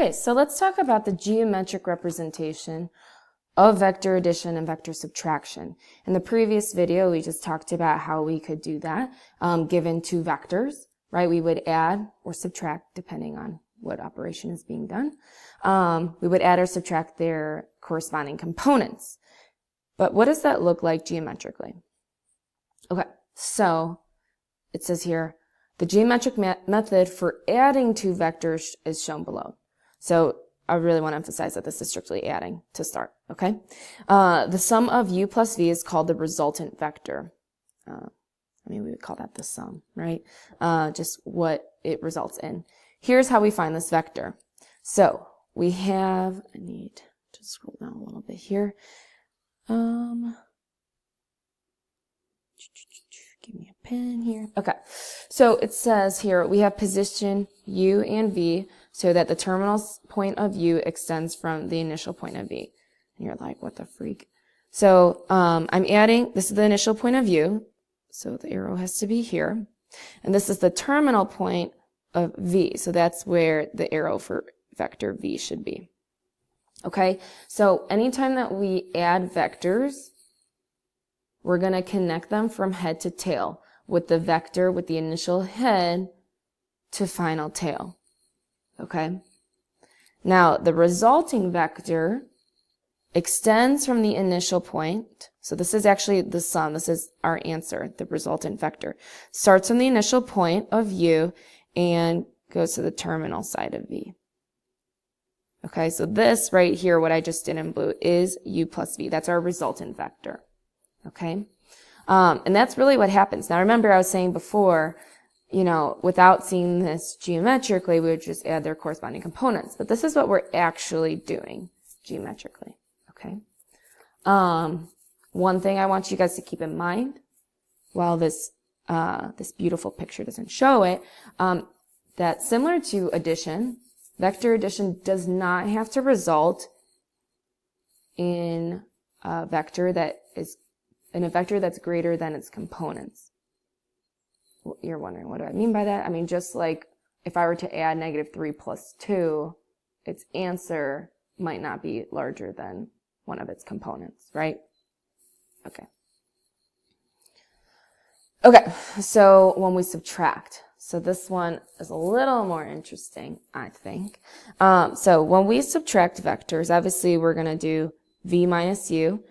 Okay, so let's talk about the geometric representation of vector addition and vector subtraction. In the previous video, we just talked about how we could do that. Given two vectors, right, we would add or subtract depending on what operation is being done. We would add or subtract their corresponding components. But what does that look like geometrically? Okay, so it says here, the geometric method for adding two vectors is shown below. So I really want to emphasize that this is strictly adding to start, okay? The sum of u plus v is called the resultant vector. We would call that the sum, right? Just what it results in. Here's how we find this vector. So we have, I need to scroll down a little bit here. Give me a pen here. Okay, so it says here we have position u and v so that the terminal point of u extends from the initial point of v. And you're like, what the freak? So I'm adding, this is the initial point of u, so the arrow has to be here. And this is the terminal point of v, so that's where the arrow for vector v should be. Okay, so anytime that we add vectors, we're going to connect them from head to tail with the vector with the initial head to final tail. Okay? Now, the resulting vector extends from the initial point. So this is actually the sum. This is our answer, the resultant vector. Starts from the initial point of u and goes to the terminal side of v. Okay, so this right here, what I just did in blue, is u plus v. That's our resultant vector. Okay? And that's really what happens. Now remember I was saying before, without seeing this geometrically, we would just add their corresponding components. But this is what we're actually doing geometrically. Okay? One thing I want you guys to keep in mind, while this beautiful picture doesn't show it, that similar to addition, vector addition does not have to result in a vector that's greater than its components. You're wondering, what do I mean by that? I mean, just like if I were to add -3 plus 2, its answer might not be larger than one of its components, right? Okay. Okay, so when we subtract, so this one is a little more interesting, I think. So when we subtract vectors, obviously we're going to do v minus u.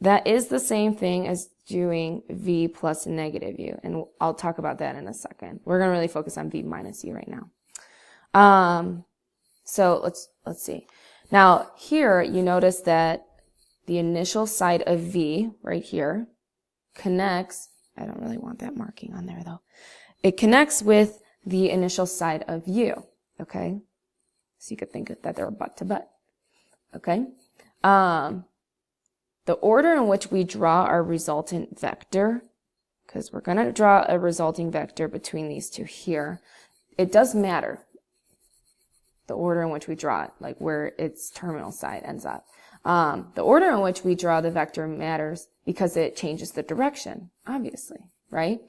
That is the same thing as doing v plus negative u, and I'll talk about that in a second. We're going to really focus on v minus u right now. So let's see. Now here you notice that the initial side of v right here connects, I don't really want that marking on there though. It connects with the initial side of u, okay? So you could think that they're butt to butt, okay? The order in which we draw our resultant vector, because we're going to draw a resulting vector between these two here, it does matter, the order in which we draw it, like where its terminal side ends up. The order in which we draw the vector matters because it changes the direction, obviously, right?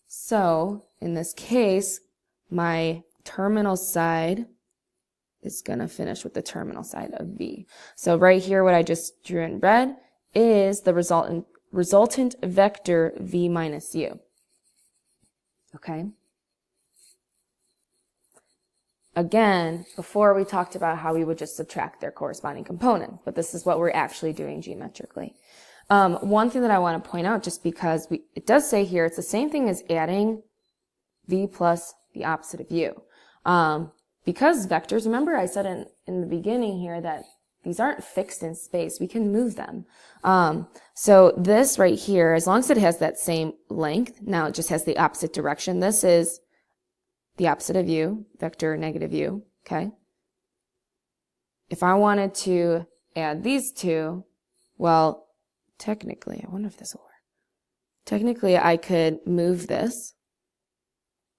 So in this case, my terminal side is going to finish with the terminal side of v. So right here, what I just drew in red is the resultant vector v minus u. Okay? Again, before we talked about how we would just subtract their corresponding component, but this is what we're actually doing geometrically. One thing that I want to point out, just because it does say here, it's the same thing as adding v plus the opposite of u. Because vectors, remember I said in the beginning here that these aren't fixed in space. We can move them. So this right here, as long as it has that same length, now it just has the opposite direction. This is the opposite of u, vector negative u, okay? If I wanted to add these two, well, technically, I wonder if this will work. Technically, I could move this,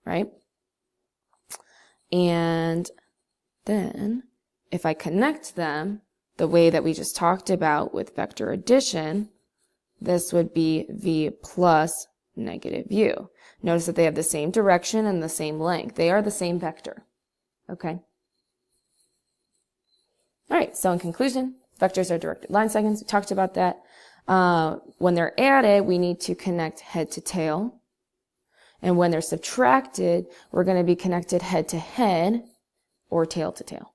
right? And then if I connect them the way that we just talked about with vector addition, this would be v plus negative u. Notice that they have the same direction and the same length. They are the same vector. Okay? so in conclusion, vectors are directed line segments. We talked about that. When they're added, we need to connect head to tail. And when they're subtracted, we're going to be connected head to head or tail to tail.